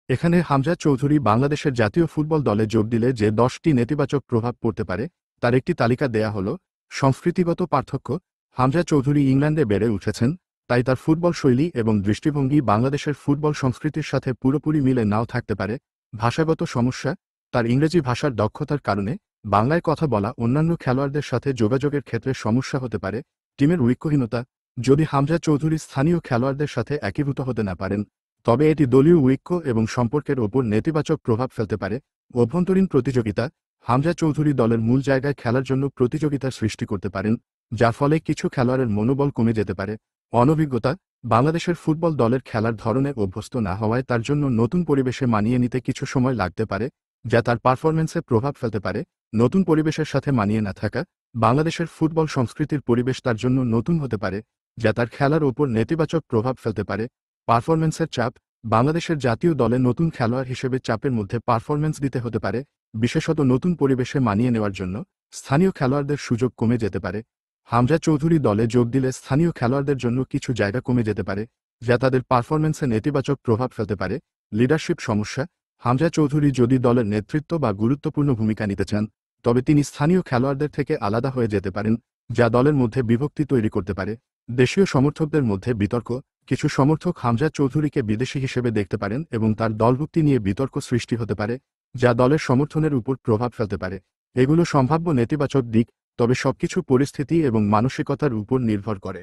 এখানে হামজা চৌধুরী বাংলাদেশের জাতীয় ফুটবল দলে যোগ দিলে যে 10টি নেতিবাচক প্রভাব পড়তে পারে তার একটি তালিকা দেয়া হলো। সংস্কৃতিগত পার্থক্য। হামজা চৌধুরী ইংল্যান্ডে বেড়ে উঠেছেন, তাই তার ফুটবল শৈলী এবং দৃষ্টিভঙ্গি বাংলাদেশের ফুটবল সংস্কৃতির সাথে পুরোপুরি মিলে নাও থাকতে পারে। ভাষাগত সমস্যা। তার ইংরেজি ভাষার দক্ষতার কারণে বাংলায় কথা বলা অন্যান্য খেলোয়াড়দের সাথে যোগাযোগের ক্ষেত্রে সমস্যা হতে পারে। টিমের ঐক্যহীনতা। যদি হামজা চৌধুরী স্থানীয় খেলোয়াড়দের সাথে একীভূত হতে না পারেন, তবে এটি দলীয় ঐক্য এবং সম্পর্কের ওপর নেতিবাচক প্রভাব ফেলতে পারে। অভ্যন্তরীণ প্রতিযোগিতা। হামজা চৌধুরী দলের মূল জায়গায় খেলার জন্য প্রতিযোগিতার সৃষ্টি করতে পারেন, যার ফলে কিছু খেলোয়াড়ের মনোবল কমে যেতে পারে। অনভিজ্ঞতা। বাংলাদেশের ফুটবল দলের খেলার ধরনে অভ্যস্ত না হওয়ায় তার জন্য নতুন পরিবেশে মানিয়ে নিতে কিছু সময় লাগতে পারে, যা তার পারফরম্যান্সে প্রভাব ফেলতে পারে। নতুন পরিবেশের সাথে মানিয়ে না থাকা। বাংলাদেশের ফুটবল সংস্কৃতির পরিবেশ তার জন্য নতুন হতে পারে, যা তার খেলার ওপর নেতিবাচক প্রভাব ফেলতে পারে। পারফরম্যান্সের চাপ। বাংলাদেশের জাতীয় দলে নতুন খেলোয়াড় হিসেবে চাপের মধ্যে পারফরম্যান্স দিতে হতে পারে, বিশেষত নতুন পরিবেশে মানিয়ে নেওয়ার জন্য স্থানীয় খেলোয়াড়দের সুযোগ কমে যেতে পারে। হামজা চৌধুরী দলে যোগ দিলে স্থানীয় খেলোয়াড়দের জন্য কিছু জায়গা কমে যেতে পারে, যা তাদের পারফরম্যান্সে নেতিবাচক প্রভাব ফেলতে পারে। লিডারশিপ সমস্যা। হামজা চৌধুরী যদি দলের নেতৃত্ব বা গুরুত্বপূর্ণ ভূমিকা নিতে চান, তবে তিনি স্থানীয় খেলোয়াড়দের থেকে আলাদা হয়ে যেতে পারেন, যা দলের মধ্যে বিভক্তি তৈরি করতে পারে। দেশীয় সমর্থকদের মধ্যে বিতর্ক। কিছু সমর্থক হামজা চৌধুরীকে বিদেশি হিসেবে দেখতে পারেন এবং তার দলভুক্তি নিয়ে বিতর্ক সৃষ্টি হতে পারে, যা দলের সমর্থনের উপর প্রভাব ফেলতে পারে। এগুলো সম্ভাব্য নেতিবাচক দিক, তবে সবকিছু পরিস্থিতি এবং মানসিকতার উপর নির্ভর করে।